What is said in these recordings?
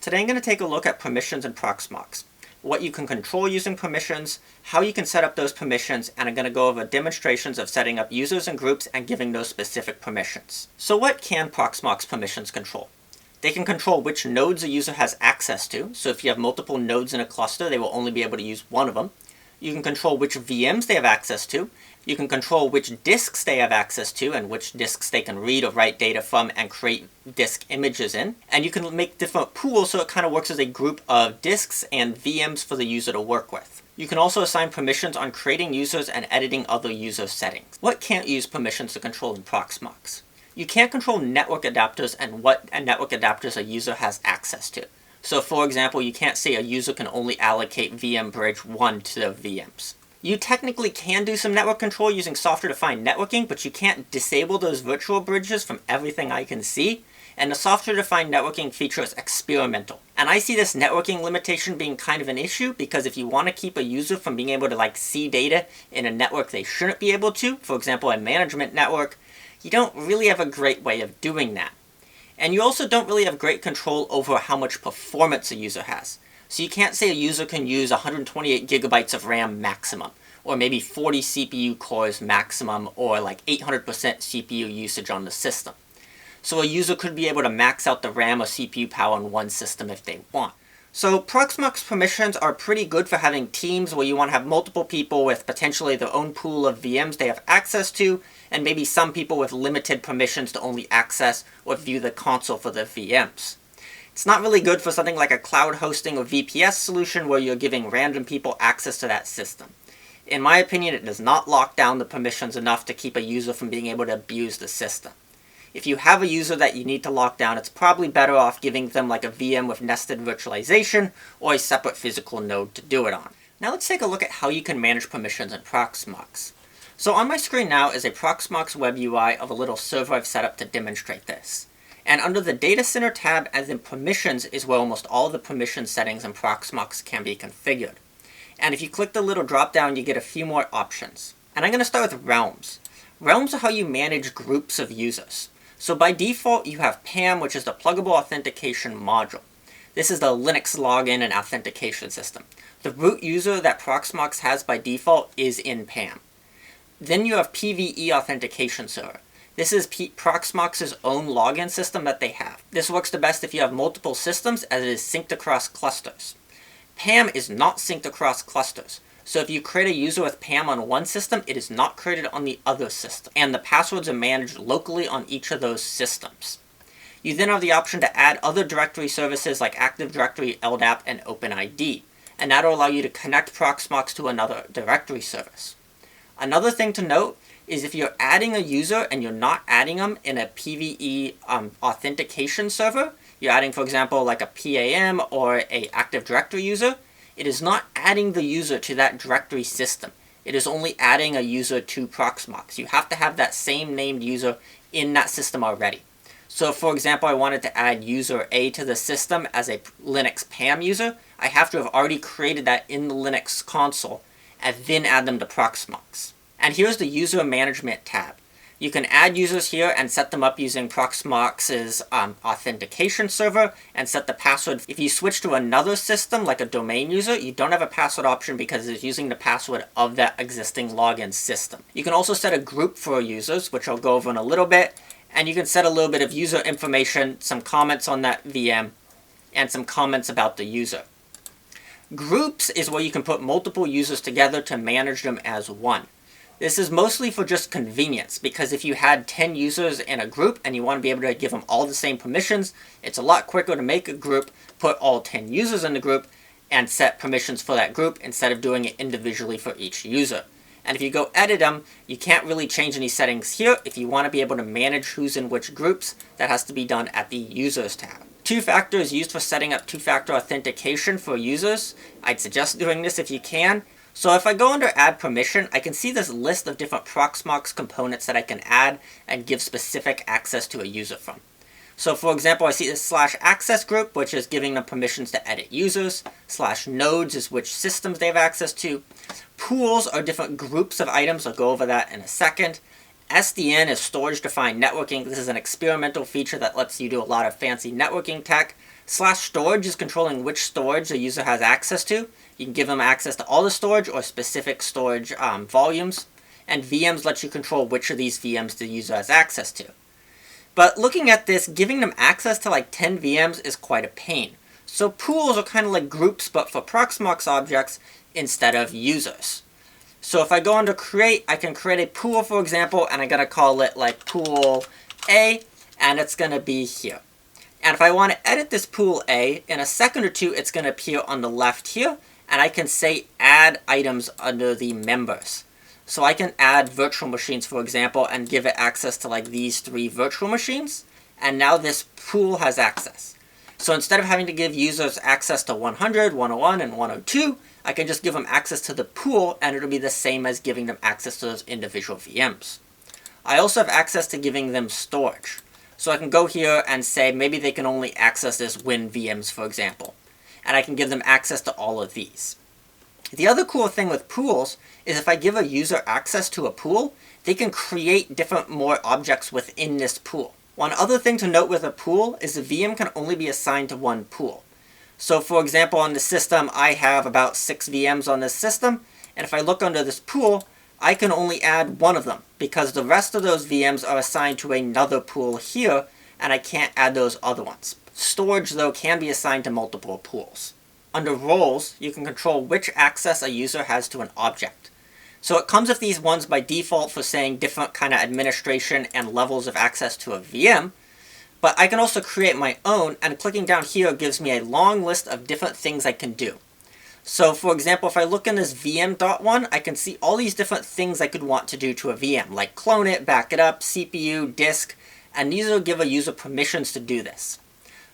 Today I'm going to take a look at permissions in Proxmox, what you can control using permissions, how you can set up those permissions, and I'm going to go over demonstrations of setting up users and groups and giving those specific permissions. So what can Proxmox permissions control? They can control which nodes a user has access to, so if you have multiple nodes in a cluster, they will only be able to use one of them. You can control which VMs they have access to. You can control which disks they have access to and which disks they can read or write data from and create disk images in. And you can make different pools so it kind of works as a group of disks and VMs for the user to work with. You can also assign permissions on creating users and editing other user settings. What can't you use permissions to control in Proxmox? You can't control network adapters and what network adapters a user has access to. So for example, you can't say a user can only allocate VM bridge 1 to their VMs. You technically can do some network control using software-defined networking, but you can't disable those virtual bridges from everything I can see, and the software-defined networking feature is experimental. And I see this networking limitation being kind of an issue, because if you want to keep a user from being able to see data in a network they shouldn't be able to, for example a management network, you don't really have a great way of doing that. And you also don't really have great control over how much performance a user has. So you can't say a user can use 128 gigabytes of RAM maximum, or maybe 40 CPU cores maximum, or like 800% CPU usage on the system. So a user could be able to max out the RAM or CPU power on one system if they want. So Proxmox permissions are pretty good for having teams where you want to have multiple people with potentially their own pool of VMs they have access to, and maybe some people with limited permissions to only access or view the console for their VMs. It's not really good for something like a cloud hosting or VPS solution where you're giving random people access to that system. In my opinion, it does not lock down the permissions enough to keep a user from being able to abuse the system. If you have a user that you need to lock down, it's probably better off giving them like a VM with nested virtualization or a separate physical node to do it on. Now let's take a look at how you can manage permissions in Proxmox. So on my screen now is a Proxmox web UI of a little server I've set up to demonstrate this. And under the Data Center tab, as in Permissions, is where almost all the permission settings in Proxmox can be configured. And if you click the little drop down, you get a few more options. And I'm going to start with Realms. Realms are how you manage groups of users. So by default, you have PAM, which is the Pluggable Authentication Module. This is the Linux login and authentication system. The root user that Proxmox has by default is in PAM. Then you have PVE Authentication Server. This is Proxmox's own login system that they have. This works the best if you have multiple systems, as it is synced across clusters. PAM is not synced across clusters. So if you create a user with PAM on one system, it is not created on the other system. And the passwords are managed locally on each of those systems. You then have the option to add other directory services like Active Directory, LDAP, and OpenID. And that will allow you to connect Proxmox to another directory service. Another thing to note is if you're adding a user and you're not adding them in a PVE authentication server, you're adding, for example, like a PAM or a Active Directory user, it is not adding the user to that directory system. It is only adding a user to Proxmox. You have to have that same named user in that system already. So for example, I wanted to add user A to the system as a Linux PAM user, I have to have already created that in the Linux console and then add them to Proxmox. And here's the User Management tab. You can add users here and set them up using Proxmox's authentication server and set the password. If you switch to another system, like a domain user, you don't have a password option because it's using the password of that existing login system. You can also set a group for users, which I'll go over in a little bit, and you can set a little bit of user information, some comments on that VM, and some comments about the user. Groups is where you can put multiple users together to manage them as one. This is mostly for just convenience, because if you had 10 users in a group and you want to be able to give them all the same permissions, it's a lot quicker to make a group, put all 10 users in the group, and set permissions for that group instead of doing it individually for each user. And if you go edit them, you can't really change any settings here. If you want to be able to manage who's in which groups, that has to be done at the Users tab. Two-factor is used for setting up two-factor authentication for users. I'd suggest doing this if you can. So if I go under Add Permission, I can see this list of different Proxmox components that I can add and give specific access to a user from. So for example, I see this /access group, which is giving them permissions to edit users. /nodes is which systems they have access to. Pools are different groups of items. I'll go over that in a second. SDN is storage-defined networking. This is an experimental feature that lets you do a lot of fancy networking tech. /storage is controlling which storage the user has access to. You can give them access to all the storage or specific storage volumes. And VMs lets you control which of these VMs the user has access to. But looking at this, giving them access to like 10 VMs is quite a pain. So pools are kind of like groups, but for Proxmox objects instead of users. So if I go under create, I can create a pool, for example, and I'm going to call it like pool A, and it's going to be here. And if I want to edit this pool A, in a second or two, it's going to appear on the left here, and I can say add items under the members. So I can add virtual machines, for example, and give it access to like these 3 virtual machines. And now this pool has access. So instead of having to give users access to 100, 101, and 102, I can just give them access to the pool, and it'll be the same as giving them access to those individual VMs. I also have access to giving them storage. So I can go here and say maybe they can only access this Win VMs, for example. And I can give them access to all of these. The other cool thing with pools is if I give a user access to a pool, they can create more objects within this pool. One other thing to note with a pool is the VM can only be assigned to one pool. So for example, on the system, I have about 6 VMs on this system, and if I look under this pool, I can only add one of them, because the rest of those VMs are assigned to another pool here, and I can't add those other ones. Storage, though, can be assigned to multiple pools. Under roles, you can control which access a user has to an object. So it comes with these ones by default for saying different kind of administration and levels of access to a VM, but I can also create my own, and clicking down here gives me a long list of different things I can do. So for example, if I look in this VM.1, I can see all these different things I could want to do to a VM, like clone it, back it up, CPU, disk, and these will give a user permissions to do this.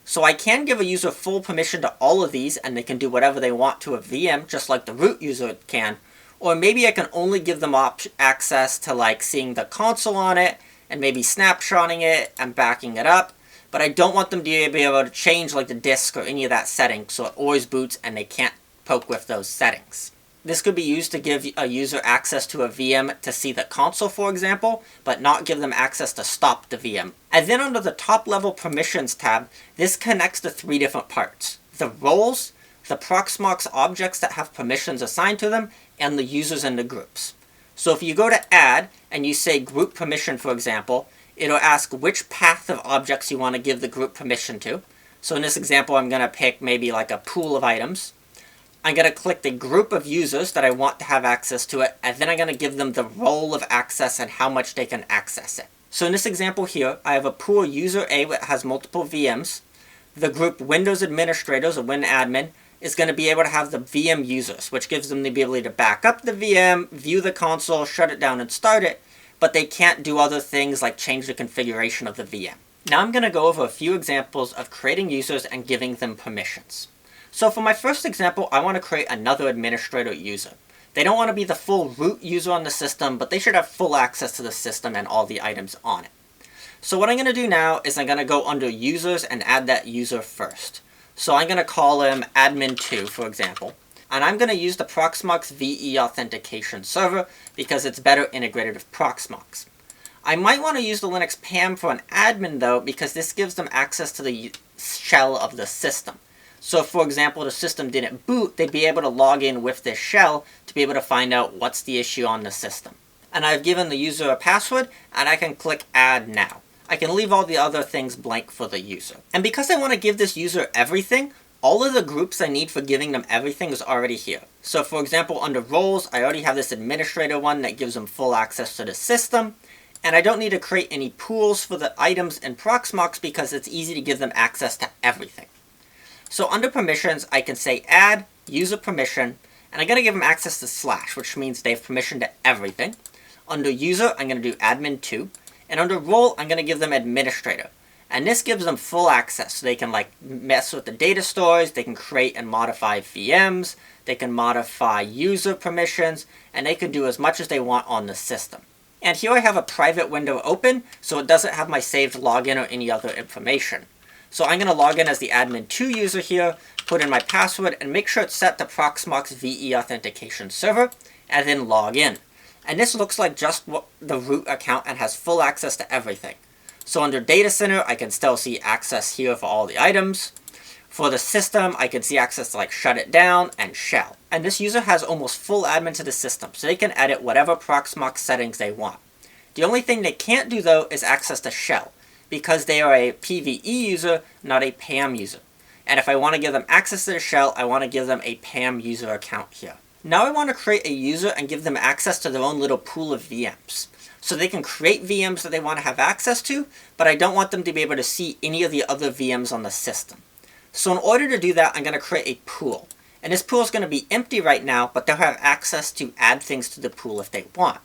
So I can give a user full permission to all of these, and they can do whatever they want to a VM, just like the root user can. Or maybe I can only give them access to like seeing the console on it, and maybe snapshotting it and backing it up. But I don't want them to be able to change like the disk or any of that setting, so it always boots and they can't poke with those settings. This could be used to give a user access to a VM to see the console, for example, but not give them access to stop the VM. And then under the top level permissions tab, this connects to 3 different parts: the roles, the Proxmox objects that have permissions assigned to them, and the users and the groups. So if you go to add and you say group permission, for example, it'll ask which path of objects you want to give the group permission to. So in this example, I'm going to pick maybe like a pool of items. I'm going to click the group of users that I want to have access to it, and then I'm going to give them the role of access and how much they can access it. So in this example here, I have a pool user A that has multiple VMs. The group Windows administrators, or WinAdmin, is going to be able to have the VM users, which gives them the ability to back up the VM, view the console, shut it down and start it, but they can't do other things like change the configuration of the VM. Now I'm going to go over a few examples of creating users and giving them permissions. So for my first example, I want to create another administrator user. They don't want to be the full root user on the system, but they should have full access to the system and all the items on it. So what I'm going to do now is I'm going to go under users and add that user first. So I'm going to call him admin2, for example. And I'm going to use the Proxmox VE authentication server because it's better integrated with Proxmox. I might want to use the Linux PAM for an admin though, because this gives them access to the shell of the system. So for example, the system didn't boot, they'd be able to log in with this shell to be able to find out what's the issue on the system. And I've given the user a password, and I can click add now. I can leave all the other things blank for the user. And because I want to give this user everything, all of the groups I need for giving them everything is already here. So for example, under roles, I already have this administrator one that gives them full access to the system. And I don't need to create any pools for the items in Proxmox because it's easy to give them access to everything. So under permissions, I can say add user permission, and I'm going to give them access to /, which means they have permission to everything. Under user, I'm going to do admin2, and under role, I'm going to give them administrator. And this gives them full access, so they can like mess with the data stores, they can create and modify VMs, they can modify user permissions, and they can do as much as they want on the system. And here I have a private window open, so it doesn't have my saved login or any other information. So I'm going to log in as the admin2 user here, put in my password, and make sure it's set to Proxmox VE authentication server, and then log in. And this looks like just the root account and has full access to everything. So under data center, I can still see access here for all the items. For the system, I can see access to like shut it down and shell. And this user has almost full admin to the system, so they can edit whatever Proxmox settings they want. The only thing they can't do though is access to shell, because they are a PvE user, not a PAM user. And if I want to give them access to the shell, I want to give them a PAM user account here. Now I want to create a user and give them access to their own little pool of VMs. So they can create VMs that they want to have access to, but I don't want them to be able to see any of the other VMs on the system. So in order to do that, I'm going to create a pool. And this pool is going to be empty right now, but they'll have access to add things to the pool if they want.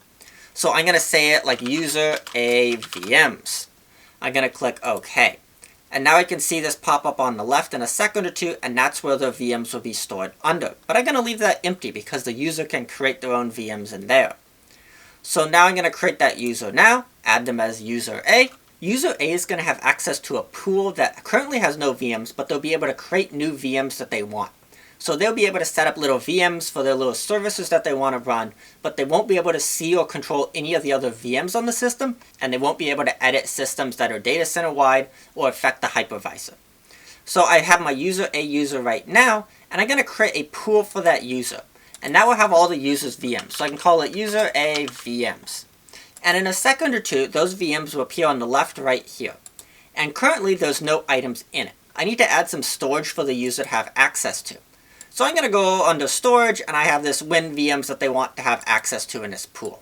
So I'm going to say it like user a VMs. I'm going to click OK. And now I can see this pop up on the left in a second or two, and that's where the VMs will be stored under. But I'm going to leave that empty because the user can create their own VMs in there. So now I'm going to create that user now, add them as user A. User A is going to have access to a pool that currently has no VMs, but they'll be able to create new VMs that they want. So they'll be able to set up little VMs for their little services that they want to run, but they won't be able to see or control any of the other VMs on the system, and they won't be able to edit systems that are data center wide or affect the hypervisor. So I have my user A user right now, and I'm going to create a pool for that user. And that will have all the user's VMs. So I can call it user A VMs. And in a second or two, those VMs will appear on the left right here. And currently there's no items in it. I need to add some storage for the user to have access to. So I'm going to go under storage, and I have this Win VMs that they want to have access to in this pool.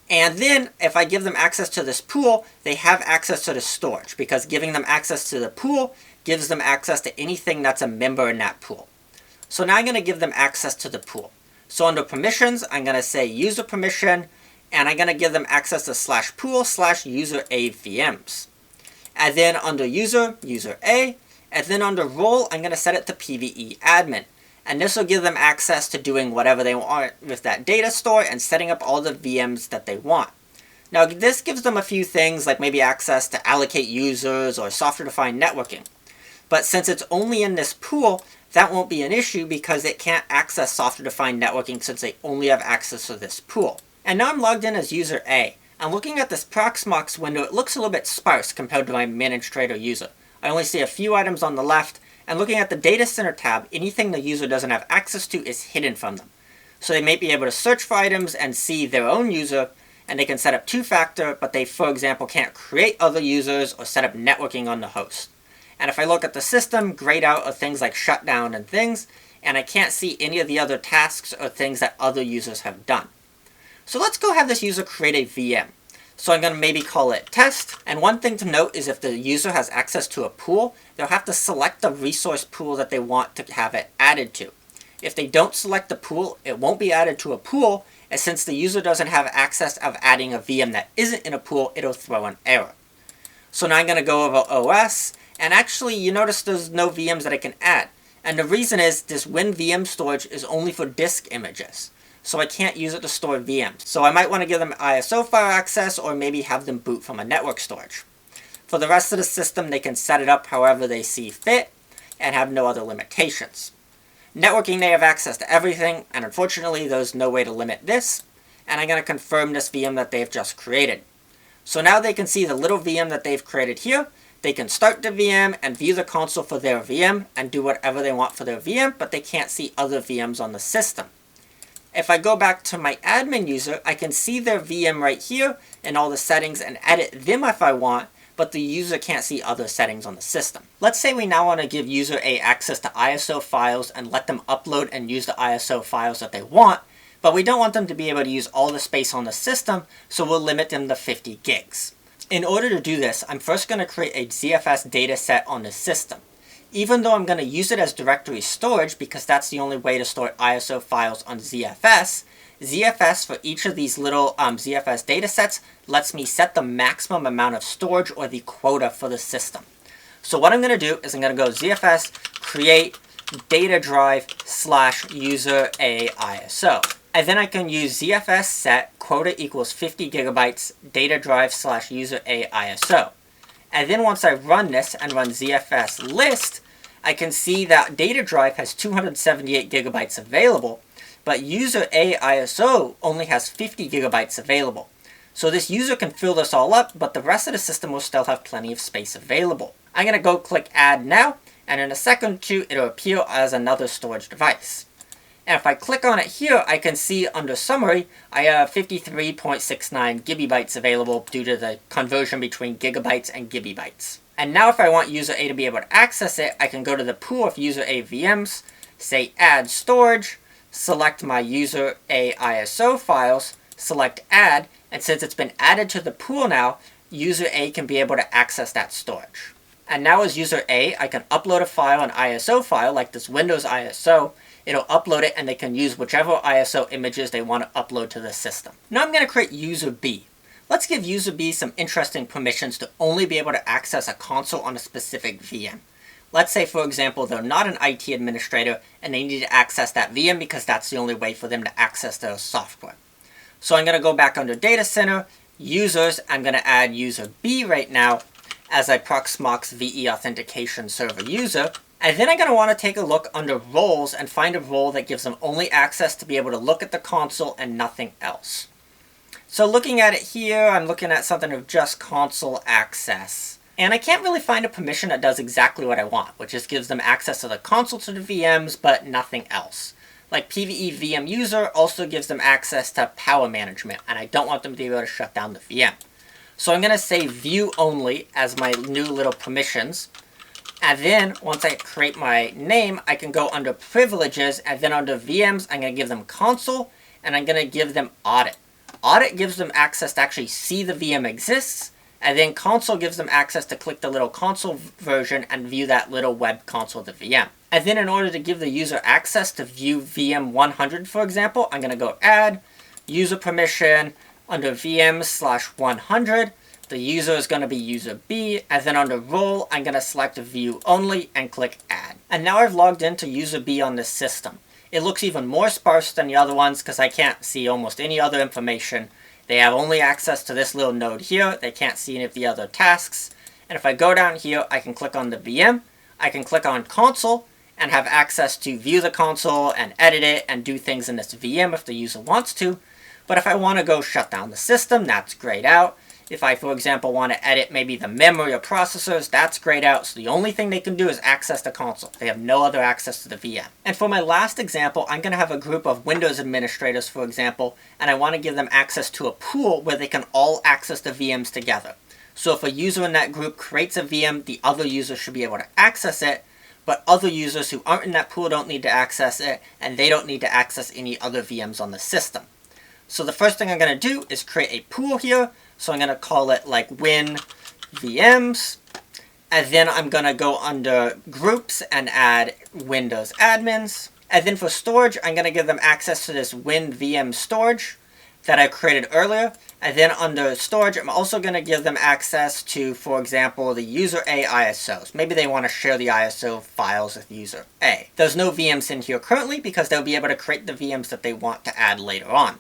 And then if I give them access to this pool, they have access to the storage, because giving them access to the pool gives them access to anything that's a member in that pool. So now I'm going to give them access to the pool. So under permissions, I'm going to say user permission, and I'm going to give them access to /pool/user A VMs. And then under user A, and then under role, I'm going to set it to PvE admin. And this will give them access to doing whatever they want with that data store and setting up all the VMs that they want. Now this gives them a few things like maybe access to allocate users or software-defined networking. But since it's only in this pool, that won't be an issue because it can't access software-defined networking since they only have access to this pool. And now I'm logged in as user A. I'm looking at this Proxmox window. It looks a little bit sparse compared to my managed trader user. I only see a few items on the left, and looking at the data center tab, anything the user doesn't have access to is hidden from them. So they may be able to search for items and see their own user, and they can set up two-factor, but they, for example, can't create other users or set up networking on the host. And if I look at the system, grayed out are things like shutdown and things, and I can't see any of the other tasks or things that other users have done. So let's go have this user create a VM. So I'm going to maybe call it test. And one thing to note is if the user has access to a pool, they'll have to select the resource pool that they want to have it added to. If they don't select the pool, it won't be added to a pool, and since the user doesn't have access of adding a VM that isn't in a pool, it'll throw an error. So now I'm going to go over OS, and actually you notice there's no VMs that I can add. And the reason is this WinVM storage is only for disk images. So I can't use it to store VMs. So I might want to give them ISO file access or maybe have them boot from a network storage. For the rest of the system, they can set it up however they see fit and have no other limitations. Networking, they have access to everything, and unfortunately there's no way to limit this, and I'm going to confirm this VM that they've just created. So now they can see the little VM that they've created here. They can start the VM and view the console for their VM and do whatever they want for their VM, but they can't see other VMs on the system. If I go back to my admin user, I can see their VM right here and all the settings and edit them if I want, but the user can't see other settings on the system. Let's say we now want to give user A access to ISO files and let them upload and use the ISO files that they want, but we don't want them to be able to use all the space on the system, so we'll limit them to 50 gigs. In order to do this, I'm first going to create a ZFS dataset on the system. Even though I'm going to use it as directory storage because that's the only way to store ISO files on ZFS, ZFS for each of these little ZFS datasets lets me set the maximum amount of storage or the quota for the system. So what I'm going to do is I'm going to go ZFS create data drive / user A ISO. And then I can use ZFS set quota equals 50 gigabytes data drive / user A ISO. And then once I run this and run ZFS list, I can see that data drive has 278 gigabytes available, but user A ISO only has 50 gigabytes available. So this user can fill this all up, but the rest of the system will still have plenty of space available. I'm going to go click add now, and in a second or two it'll appear as another storage device. And if I click on it here, I can see under summary, I have 53.69 gigabytes available due to the conversion between gigabytes and gigabytes. And now if I want user A to be able to access it, I can go to the pool of user A VMs, say add storage, select my user A ISO files, select add, and since it's been added to the pool now, user A can be able to access that storage. And now as user A, I can upload a file, an ISO file, like this Windows ISO. It'll upload it and they can use whichever ISO images they want to upload to the system. Now I'm going to create user B. Let's give user B some interesting permissions to only be able to access a console on a specific VM. Let's say, for example, they're not an IT administrator and they need to access that VM because that's the only way for them to access their software. So I'm going to go back under Data Center, Users. I'm going to add user B right now as a Proxmox VE Authentication Server user. And then I'm going to want to take a look under Roles and find a role that gives them only access to be able to look at the console and nothing else. So looking at it here, I'm looking at something of just console access. And I can't really find a permission that does exactly what I want, which just gives them access to the console to the VMs, but nothing else. Like PVE VM User also gives them access to power management, and I don't want them to be able to shut down the VM. So I'm going to say View Only as my new little permissions. And then, once I create my name, I can go under Privileges, and then under VMs, I'm going to give them Console, and I'm going to give them Audit. Audit gives them access to actually see the VM exists, and then Console gives them access to click the little console version and view that little web console of the VM. And then in order to give the user access to view VM 100, for example, I'm going to go Add, User Permission, under VM/100, the user is going to be user B, and then under Role, I'm going to select View Only and click Add. And now I've logged into user B on this system. It looks even more sparse than the other ones because I can't see almost any other information. They have only access to this little node here. They can't see any of the other tasks. And if I go down here, I can click on the VM. I can click on Console and have access to view the console and edit it and do things in this VM if the user wants to. But if I want to go shut down the system, that's grayed out. If I, for example, want to edit maybe the memory or processors, that's grayed out. So the only thing they can do is access the console. They have no other access to the VM. And for my last example, I'm going to have a group of Windows administrators, for example, and I want to give them access to a pool where they can all access the VMs together. So if a user in that group creates a VM, the other user should be able to access it, but other users who aren't in that pool don't need to access it, and they don't need to access any other VMs on the system. So the first thing I'm going to do is create a pool here. So I'm going to call it like Win VMs. And then I'm going to go under Groups and add Windows Admins. And then for storage, I'm going to give them access to this Win VM storage that I created earlier. And then under storage, I'm also going to give them access to, for example, the user A ISOs. Maybe they want to share the ISO files with user A. There's no VMs in here currently because they'll be able to create the VMs that they want to add later on.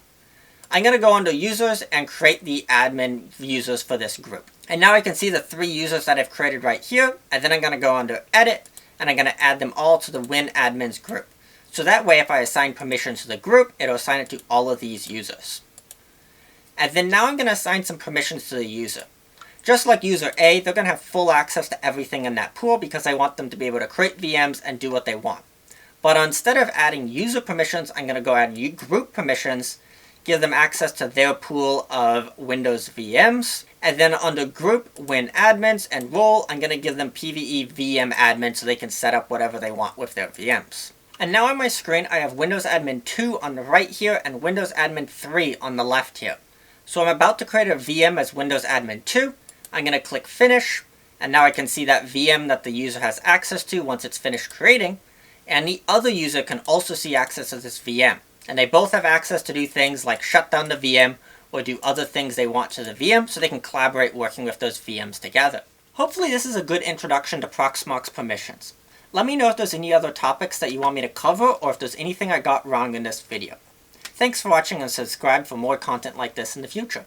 I'm going to go under Users and create the admin users for this group. And now I can see the 3 users that I've created right here. And then I'm going to go under Edit, and I'm going to add them all to the Win Admins group. So that way, if I assign permissions to the group, it'll assign it to all of these users. And then now I'm going to assign some permissions to the user. Just like user A, they're going to have full access to everything in that pool because I want them to be able to create VMs and do what they want. But instead of adding user permissions, I'm going to go add group permissions, give them access to their pool of Windows VMs. And then under Group, Win Admins, and Role, I'm going to give them PVE VM Admin so they can set up whatever they want with their VMs. And now on my screen, I have Windows Admin 2 on the right here and Windows Admin 3 on the left here. So I'm about to create a VM as Windows Admin 2. I'm going to click Finish, and now I can see that VM that the user has access to once it's finished creating. And the other user can also see access to this VM. And they both have access to do things like shut down the VM or do other things they want to the VM so they can collaborate working with those VMs together. Hopefully this is a good introduction to Proxmox permissions. Let me know if there's any other topics that you want me to cover or if there's anything I got wrong in this video. Thanks for watching and subscribe for more content like this in the future.